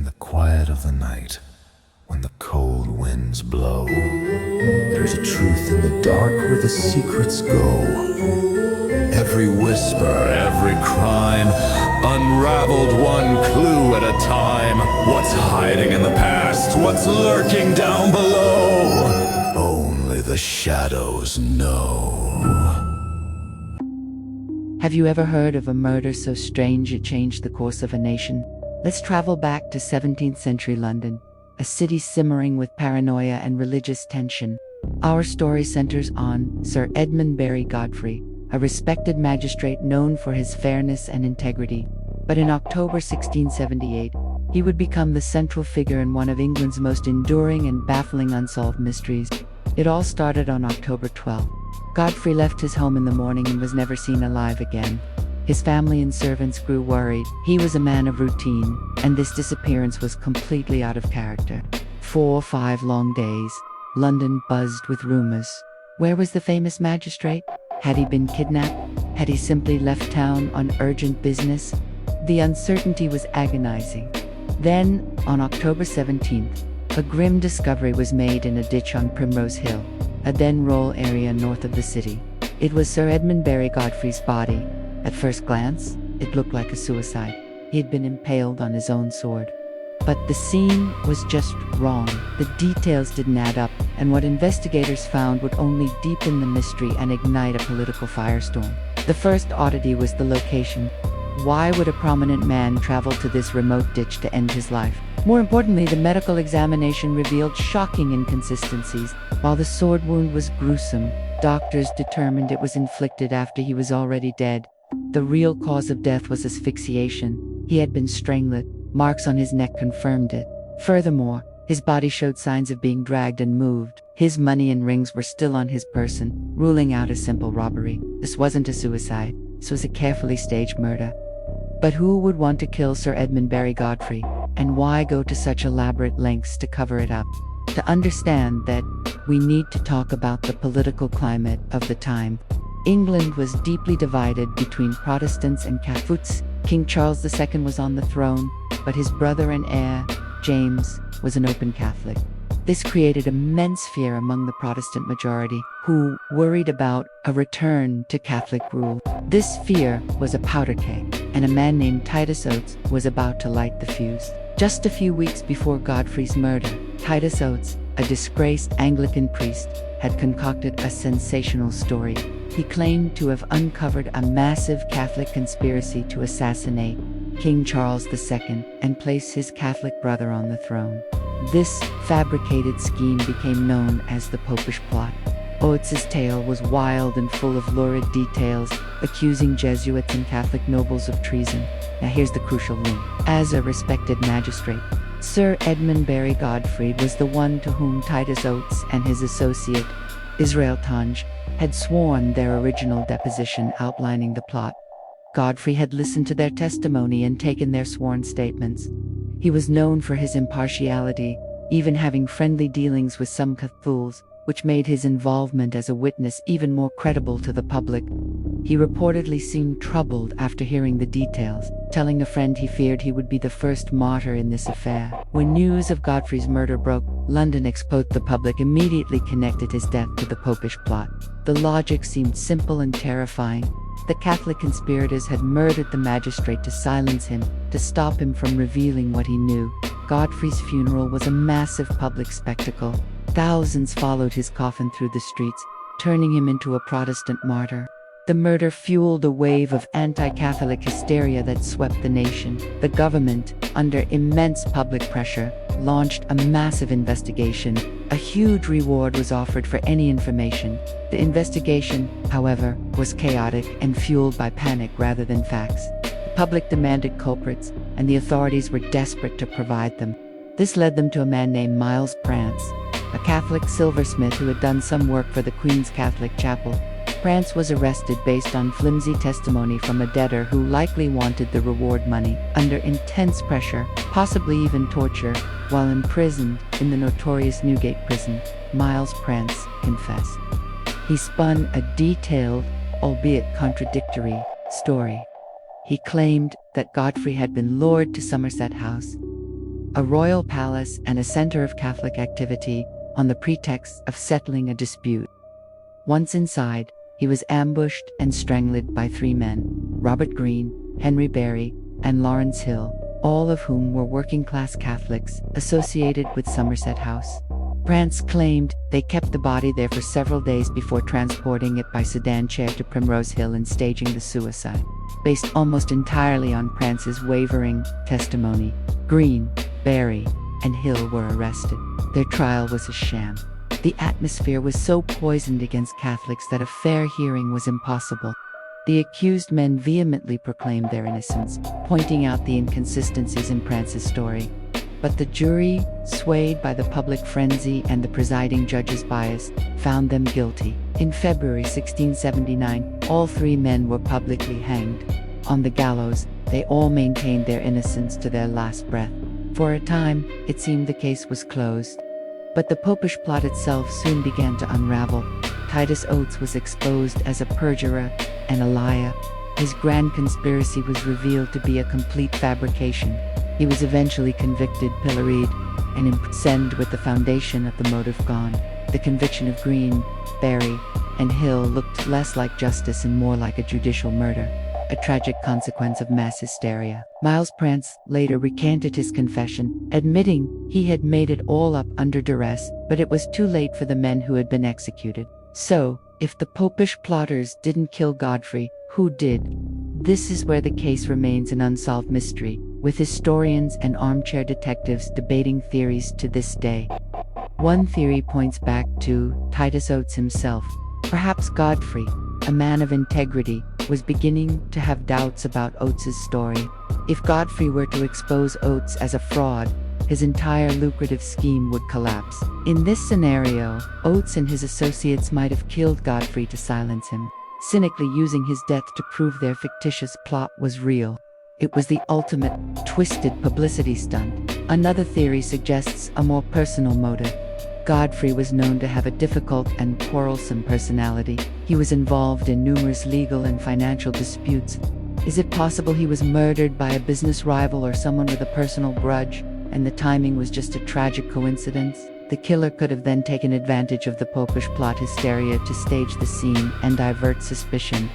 the quiet of the night, when the cold winds blow, there's a truth in the dark where the secrets go. Every whisper, every crime, unraveled one clue at a time. What's hiding in the past? What's lurking down below? Only the shadows know. Have you ever heard of a murder so strange it changed the course of a nation? Let's travel back to 17th century London, a city simmering with paranoia and religious tension. Our story centers on Sir Edmund Berry Godfrey, a respected magistrate known for his fairness and integrity. But in October 1678, he would become the central figure in one of England's most enduring and baffling unsolved mysteries. It all started on October 12. Godfrey left his home in the morning and was never seen alive again. His family and servants grew worried. He was a man of routine, and this disappearance was completely out of character. 4 or 5 long days, London buzzed with rumors. Where was the famous magistrate? Had he been kidnapped? Had he simply left town on urgent business? The uncertainty was agonizing. Then, on October 17th, a grim discovery was made in a ditch on Primrose Hill, a then rural area north of the city. It was Sir Edmund Berry Godfrey's body. At first glance, it looked like a suicide. He had been impaled on his own sword. But the scene was just wrong. The details didn't add up, and what investigators found would only deepen the mystery and ignite a political firestorm. The first oddity was the location. Why would a prominent man travel to this remote ditch to end his life? More importantly, the medical examination revealed shocking inconsistencies. While the sword wound was gruesome, doctors determined it was inflicted after he was already dead. The real cause of death was asphyxiation. He had been strangled. Marks on his neck confirmed it. Furthermore, his body showed signs of being dragged and moved. His money and rings were still on his person, ruling out a simple robbery. This wasn't a suicide. This was a carefully staged murder. But who would want to kill Sir Edmund Berry Godfrey? And why go to such elaborate lengths to cover it up? To understand that, we need to talk about the political climate of the time. England was deeply divided between Protestants and Catholics. King Charles II was on the throne, but his brother and heir, James, was an open Catholic. This created immense fear among the Protestant majority, who worried about a return to Catholic rule. This fear was a powder keg, and a man named Titus Oates was about to light the fuse. Just a few weeks before Godfrey's murder, Titus Oates, a disgraced Anglican priest, had concocted a sensational story. He claimed to have uncovered a massive Catholic conspiracy to assassinate King Charles II and place his Catholic brother on the throne. This fabricated scheme became known as the Popish Plot. Oates's tale was wild and full of lurid details, accusing Jesuits and Catholic nobles of treason. Now here's the crucial link. As a respected magistrate, Sir Edmund Berry Godfrey was the one to whom Titus Oates and his associate, Israel Tange, had sworn their original deposition outlining the plot. Godfrey had listened to their testimony and taken their sworn statements. He was known for his impartiality, even having friendly dealings with some Catholics, which made his involvement as a witness even more credible to the public. He reportedly seemed troubled after hearing the details, telling a friend he feared he would be the first martyr in this affair. When news of Godfrey's murder broke, London exposed. The public immediately connected his death to the Popish Plot. The logic seemed simple and terrifying. The Catholic conspirators had murdered the magistrate to silence him, to stop him from revealing what he knew. Godfrey's funeral was a massive public spectacle. Thousands followed his coffin through the streets, turning him into a Protestant martyr. The murder fueled a wave of anti-Catholic hysteria that swept the nation. The government, under immense public pressure, launched a massive investigation. A huge reward was offered for any information. The investigation, however, was chaotic and fueled by panic rather than facts. The public demanded culprits, and the authorities were desperate to provide them. This led them to a man named Miles Prance, a Catholic silversmith who had done some work for the Queen's Catholic Chapel. Prance was arrested based on flimsy testimony from a debtor who likely wanted the reward money. Under intense pressure, possibly even torture, while imprisoned in the notorious Newgate prison, Miles Prance confessed. He spun a detailed, albeit contradictory, story. He claimed that Godfrey had been lured to Somerset House, a royal palace and a center of Catholic activity, on the pretext of settling a dispute. Once inside, he was ambushed and strangled by 3 men, Robert Greene, Henry Berry, and Lawrence Hill, all of whom were working-class Catholics associated with Somerset House. Prance claimed they kept the body there for several days before transporting it by sedan chair to Primrose Hill and staging the suicide. Based almost entirely on Prance's wavering testimony, Greene, Berry, and Hill were arrested. Their trial was a sham. The atmosphere was so poisoned against Catholics that a fair hearing was impossible. The accused men vehemently proclaimed their innocence, pointing out the inconsistencies in Prance's story. But the jury, swayed by the public frenzy and the presiding judge's bias, found them guilty. In February 1679, all 3 men were publicly hanged. On the gallows, they all maintained their innocence to their last breath. For a time, it seemed the case was closed. But the Popish Plot itself soon began to unravel. Titus Oates was exposed as a perjurer and a liar. His grand conspiracy was revealed to be a complete fabrication. He was eventually convicted, pilloried, and imprisoned with the foundation of the motive gone. The conviction of Greene, Berry, and Hill looked less like justice and more like a judicial murder, a tragic consequence of mass hysteria. Miles Prance later recanted his confession, admitting he had made it all up under duress, but it was too late for the men who had been executed. So, if the Popish plotters didn't kill Godfrey, who did? This is where the case remains an unsolved mystery, with historians and armchair detectives debating theories to this day. One theory points back to Titus Oates himself. Perhaps Godfrey, a man of integrity, was beginning to have doubts about Oates's story. If Godfrey were to expose Oates as a fraud, his entire lucrative scheme would collapse. In this scenario, Oates and his associates might have killed Godfrey to silence him, cynically using his death to prove their fictitious plot was real. It was the ultimate, twisted publicity stunt. Another theory suggests a more personal motive. Godfrey was known to have a difficult and quarrelsome personality. He was involved in numerous legal and financial disputes. Is it possible he was murdered by a business rival or someone with a personal grudge, and the timing was just a tragic coincidence? The killer could have then taken advantage of the Popish Plot hysteria to stage the scene and divert suspicion.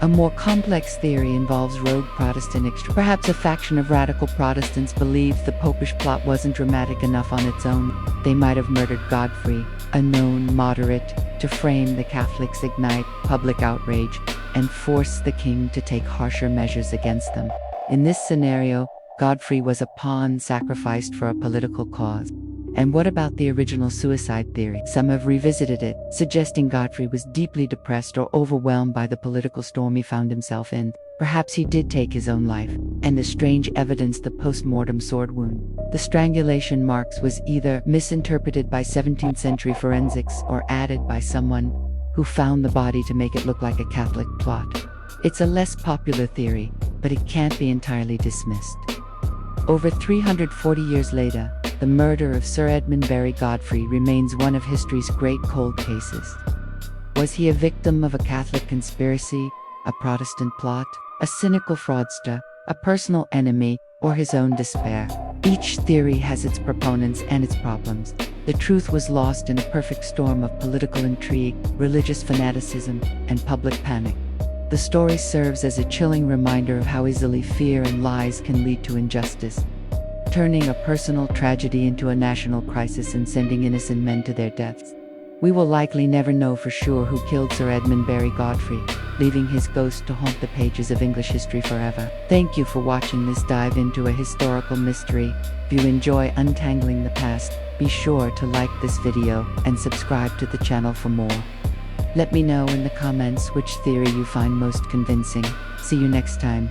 A more complex theory involves rogue Protestant extremists. Perhaps a faction of radical Protestants believed the Popish Plot wasn't dramatic enough on its own. They might have murdered Godfrey, a known moderate, to frame the Catholics, ignite public outrage, and force the king to take harsher measures against them. In this scenario, Godfrey was a pawn sacrificed for a political cause. And what about the original suicide theory? Some have revisited it, suggesting Godfrey was deeply depressed or overwhelmed by the political storm he found himself in. Perhaps he did take his own life, and the strange evidence, the post-mortem sword wound, the strangulation marks, was either misinterpreted by 17th century forensics or added by someone who found the body to make it look like a Catholic plot. It's a less popular theory, but it can't be entirely dismissed. Over 340 years later, the murder of Sir Edmund Berry Godfrey remains one of history's great cold cases. Was he a victim of a Catholic conspiracy, a Protestant plot, a cynical fraudster, a personal enemy, or his own despair? Each theory has its proponents and its problems. The truth was lost in a perfect storm of political intrigue, religious fanaticism, and public panic. The story serves as a chilling reminder of how easily fear and lies can lead to injustice, turning a personal tragedy into a national crisis and sending innocent men to their deaths. We will likely never know for sure who killed Sir Edmund Berry Godfrey, leaving his ghost to haunt the pages of English history forever. Thank you for watching this dive into a historical mystery. If you enjoy untangling the past, be sure to like this video and subscribe to the channel for more. Let me know in the comments which theory you find most convincing. See you next time.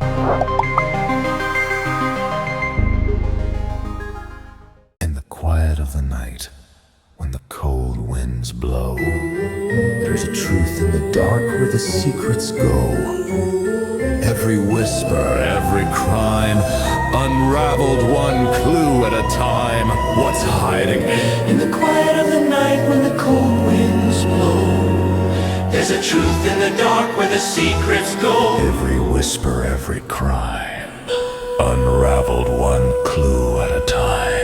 In the quiet of the night, when the cold winds blow, there's a truth in the dark where the secrets go. Every whisper, every crime, unraveled one clue at a time. What's hiding in the quiet of the night when the cold winds blow? There's a truth in the dark where the secrets go. Every whisper, every crime, unraveled one clue at a time.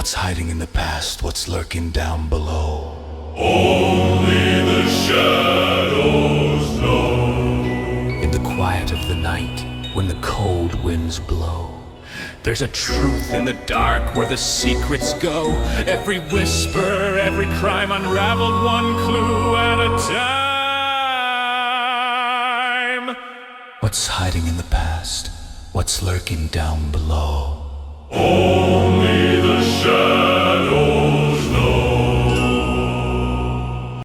What's hiding in the past? What's lurking down below? Only the shadows know. In the quiet of the night, when the cold winds blow, there's a truth in the dark where the secrets go. Every whisper, every crime unraveled, one clue at a time. What's hiding in the past? What's lurking down below? Only the shadows